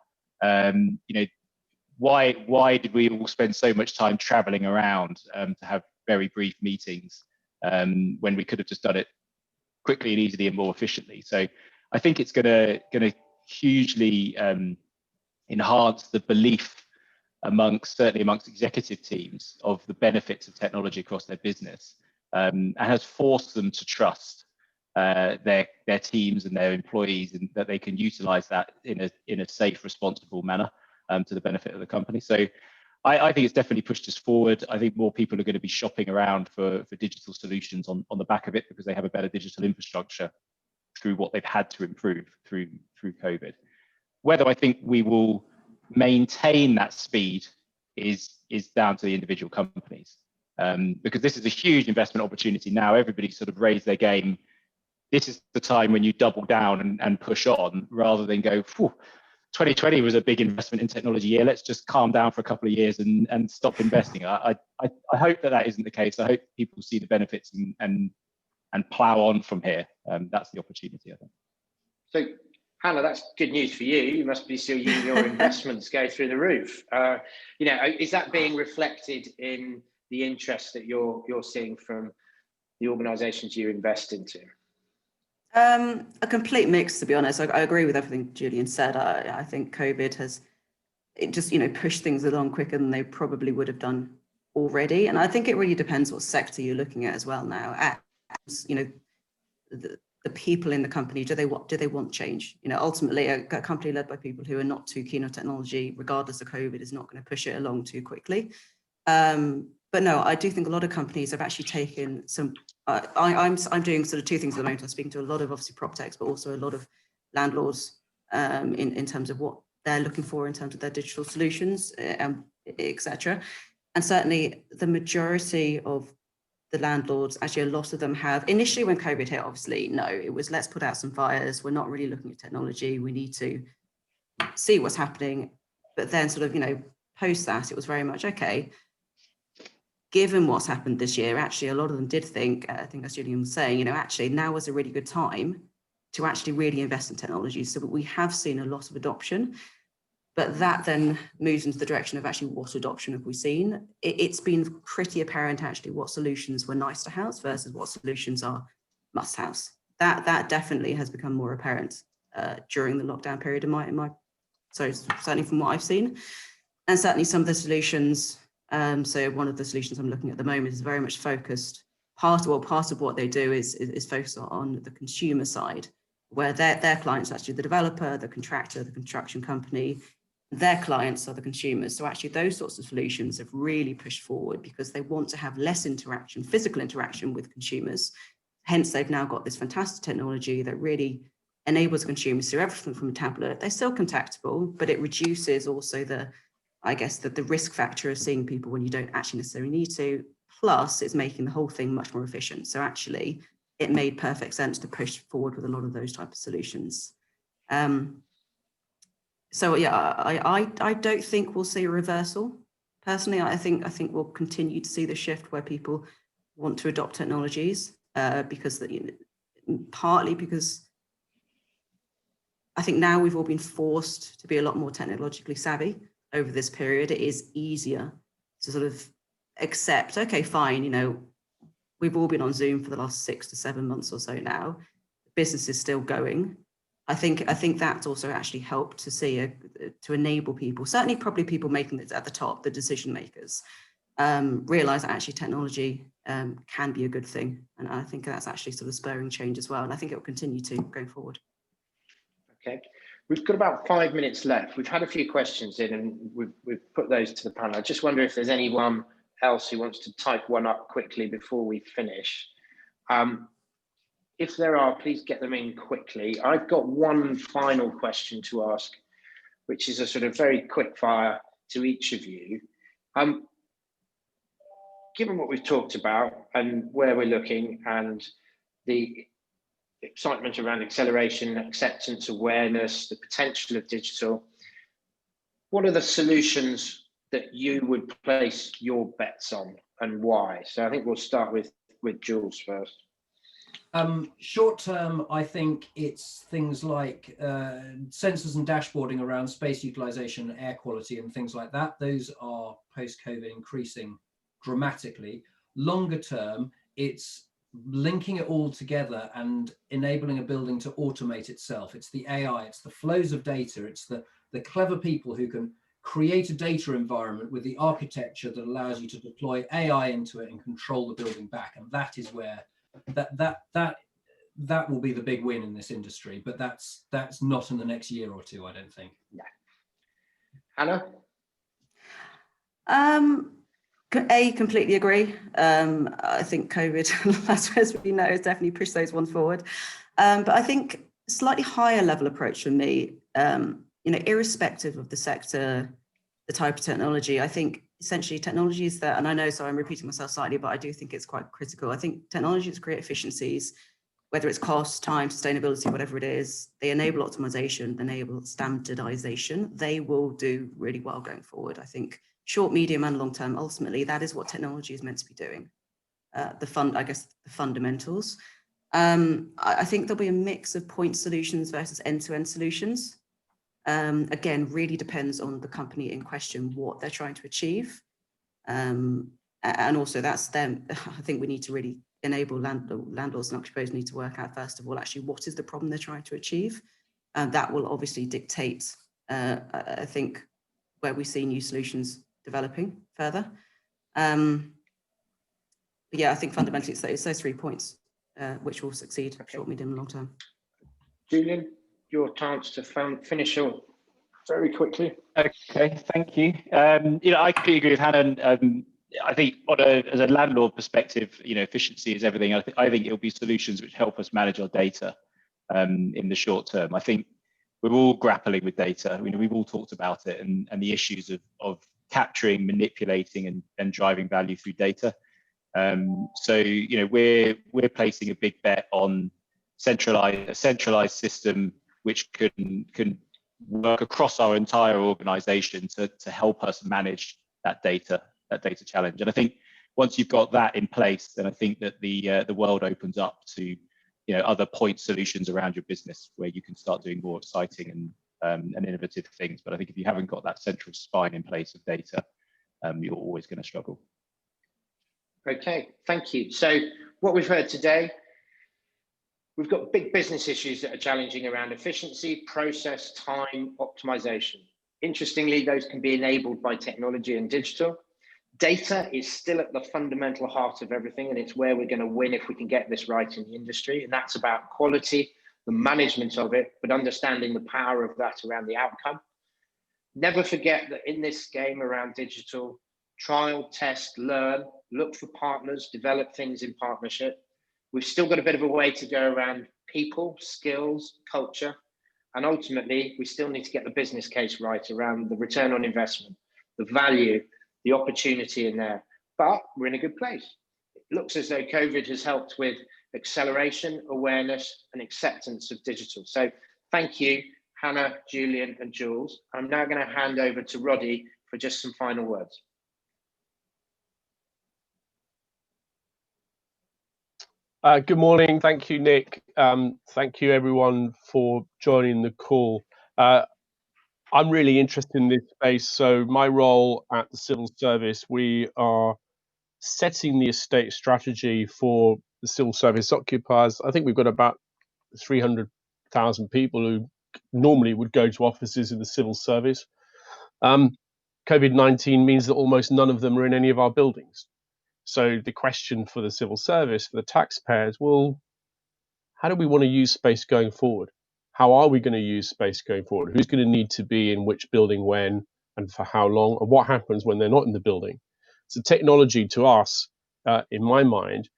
Why did we all spend so much time traveling around to have very brief meetings when we could have just done it quickly and easily and more efficiently? So I think it's going to hugely enhance the belief certainly amongst executive teams of the benefits of technology across their business, and has forced them to trust their teams and their employees, and that they can utilize that in a safe, responsible manner to the benefit of the company. So I think it's definitely pushed us forward. I think more people are going to be shopping around for digital solutions on the back of it, because they have a better digital infrastructure through what they've had to improve through COVID. Whether I think we will maintain that speed is down to the individual companies, because this is a huge investment opportunity now. Everybody sort of raised their game. This is the time when you double down and push on, rather than go, 2020 was a big investment in technology year. Let's just calm down for a couple of years and stop investing. I hope that isn't the case. I hope people see the benefits and plow on from here. That's the opportunity, I think. So, Hannah, that's good news for you. You must be seeing your investments go through the roof. Is that being reflected in the interest that you're seeing from the organisations you invest into? A complete mix, to be honest. I agree with everything Julian said. I think COVID has just pushed things along quicker than they probably would have done already. And I think it really depends what sector you're looking at as well now. The people in the company, do they want change? Ultimately, a company led by people who are not too keen on technology, regardless of COVID, is not going to push it along too quickly. But no, I do think a lot of companies have actually taken some. I'm doing sort of two things at the moment. I'm speaking to a lot of obviously PropTechs, but also a lot of landlords in terms of what they're looking for in terms of their digital solutions, etc. And certainly the majority of the landlords, actually a lot of them have, initially when COVID hit, obviously, no, it was let's put out some fires. We're not really looking at technology. We need to see what's happening. But then sort of, post that, it was very much, okay, given what's happened this year, actually, a lot of them did think, I think as Julian was saying, actually now was a really good time to actually really invest in technology. So we have seen a lot of adoption, but that then moves into the direction of actually what adoption have we seen? It's been pretty apparent actually what solutions were nice to have versus what solutions are must haves. That definitely has become more apparent during the lockdown period so certainly from what I've seen. And certainly some of the solutions, so one of the solutions I'm looking at the moment is very much focused, part of what they do is focused on the consumer side, where their clients are actually the developer, the contractor, the construction company. Their clients are the consumers. So actually those sorts of solutions have really pushed forward because they want to have less interaction, physical interaction with consumers. Hence, they've now got this fantastic technology that really enables consumers to do everything from a tablet. They're still contactable, but it reduces also the risk factor of seeing people when you don't actually necessarily need to. Plus, it's making the whole thing much more efficient. So actually, it made perfect sense to push forward with a lot of those type of solutions. So yeah, I don't think we'll see a reversal. Personally, I think we'll continue to see the shift where people want to adopt technologies partly because I think now we've all been forced to be a lot more technologically savvy over this period. It is easier to sort of accept, okay, fine, you know, we've all been on Zoom for the last 6 to 7 months or so now. The business is still going. I think that's also actually helped to see to enable people, certainly probably people making it at the top, the decision makers, realize that actually technology can be a good thing. And I think that's actually sort of spurring change as well. And I think it will continue to going forward. Okay, we've got about 5 minutes left. We've had a few questions in and we've put those to the panel. I just wonder if there's anyone else who wants to type one up quickly before we finish. If there are, please get them in quickly. I've got one final question to ask, which is a sort of very quick fire to each of you. Given what we've talked about and where we're looking and the excitement around acceleration, acceptance, awareness, the potential of digital, what are the solutions that you would place your bets on and why? So I think we'll start with Jules first. Short term, I think it's things like sensors and dashboarding around space utilization, air quality and things like that. Those are post-COVID increasing dramatically. Longer term, it's linking it all together and enabling a building to automate itself. It's the AI, it's the flows of data, it's the clever people who can create a data environment with the architecture that allows you to deploy AI into it and control the building back. And that is where that will be the big win in this industry. But that's not in the next year or two, I don't think. Yeah. Hannah? Completely agree. I think COVID, as we know, has definitely pushed those ones forward. But I think slightly higher level approach from me, you know, irrespective of the sector, the type of technology, I think essentially technologies that, and I know, so I'm repeating myself slightly, but I do think it's quite critical. I think technologies create efficiencies, whether it's cost, time, sustainability, whatever it is, they enable optimization, enable standardization. They will do really well going forward. I think short, medium, and long term, ultimately, that is what technology is meant to be doing. The fundamentals. I think there'll be a mix of point solutions versus end-to-end solutions. Again, really depends on the company in question, what they're trying to achieve. And also that's them. I think we need to really enable landlords and occupiers need to work out, first of all, actually, what is the problem they're trying to achieve? And that will obviously dictate, I think, where we see new solutions developing further. But yeah, I think fundamentally it's those 3 points which will succeed, okay. Short, medium, and long term. Julian, your chance to finish up very quickly. Okay, thank you. You know, I completely agree with Hannah. I think as a landlord perspective, you know, efficiency is everything. I think it'll be solutions which help us manage our data in the short term. I think we're all grappling with data. You know, we've all talked about it and the issues of capturing, manipulating, and driving value through data. So, you know, we're placing a big bet on a centralized system which can work across our entire organization to help us manage that data challenge. And I think once you've got that in place, then I think that the world opens up to, you know, other point solutions around your business where you can start doing more exciting and innovative things. But I think if you haven't got that central spine in place of data, you're always going to struggle. Okay, thank you. So what we've heard today, we've got big business issues that are challenging around efficiency, process, time, optimization. Interestingly, those can be enabled by technology and digital. Data is still at the fundamental heart of everything, and it's where we're going to win if we can get this right in the industry. And that's about quality, the management of it, but understanding the power of that around the outcome. Never forget that in this game around digital, trial, test, learn, look for partners, develop things in partnership. We've still got a bit of a way to go around people, skills, culture, and ultimately we still need to get the business case right around the return on investment, the value, the opportunity in there. But we're in a good place. It looks as though COVID has helped with acceleration, awareness, and acceptance of digital. So thank you, Hannah, Julian, and Jules. I'm now going to hand over to Roddy for just some final words. Good morning. Thank you, Nick. Thank you, everyone, for joining the call. I'm really interested in this space. So my role at the Civil Service, we are setting the estate strategy for the Civil Service occupiers. I think we've got about 300,000 people who normally would go to offices in the Civil Service. COVID-19 means that almost none of them are in any of our buildings. So the question for the Civil Service, for the taxpayers, well, how do we want to use space going forward? How are we going to use space going forward? Who's going to need to be in which building when and for how long? And what happens when they're not in the building? So technology to us, in my mind,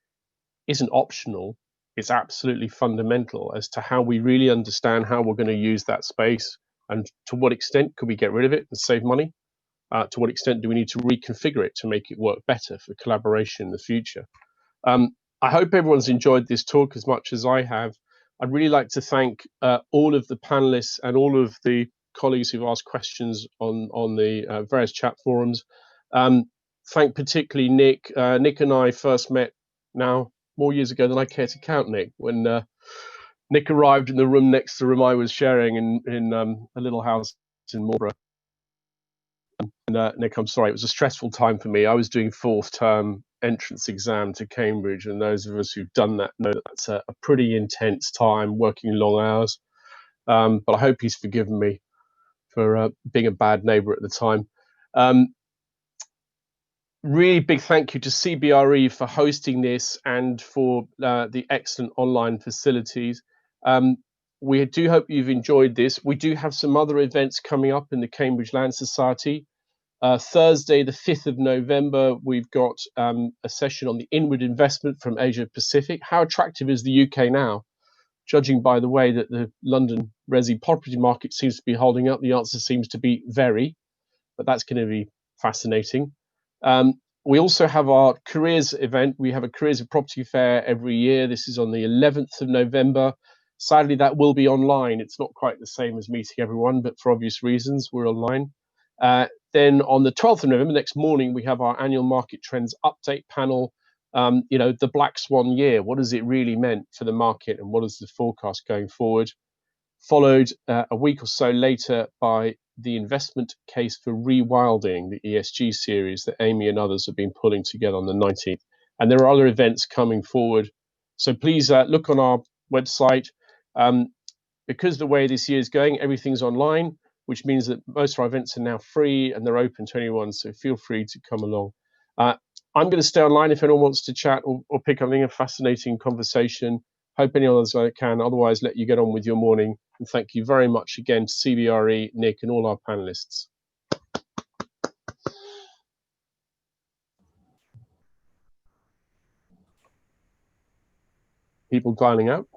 isn't optional. It's absolutely fundamental as to how we really understand how we're going to use that space and to what extent could we get rid of it and save money? To what extent do we need to reconfigure it to make it work better for collaboration in the future? I hope everyone's enjoyed this talk as much as I have. I'd really like to thank all of the panelists and all of the colleagues who've asked questions on the various chat forums. Thank particularly Nick. Nick and I first met now more years ago than I care to count, Nick, when Nick arrived in the room next to the room I was sharing in a little house in Marlborough. And Nick, I'm sorry, it was a stressful time for me. I was doing fourth term entrance exam to Cambridge, and those of us who've done that know that that's a pretty intense time, working long hours. But I hope he's forgiven me for being a bad neighbour at the time. Really big thank you to CBRE for hosting this and for the excellent online facilities. We do hope you've enjoyed this. We do have some other events coming up in the Cambridge Land Society. Thursday, the 5th of November, we've got a session on the inward investment from Asia Pacific. How attractive is the UK now? Judging by the way that the London resi property market seems to be holding up, the answer seems to be very, but that's going to be fascinating. We also have our careers event. We have a careers of property fair every year. This is on the 11th of November. Sadly, that will be online. It's not quite the same as meeting everyone, but for obvious reasons, we're online. Then on the 12th of November, next morning, we have our annual market trends update panel. The Black Swan year, what has it really meant for the market and what is the forecast going forward? Followed a week or so later by the investment case for rewilding, the ESG series that Amy and others have been pulling together on the 19th. And there are other events coming forward. So please look on our website. Because the way this year is going, everything's online, which means that most of our events are now free and they're open to anyone. So feel free to come along. I'm going to stay online if anyone wants to chat or pick up a fascinating conversation. Hope anyone else can. Otherwise, let you get on with your morning. And thank you very much again to CBRE, Nick, and all our panelists. People dialing out.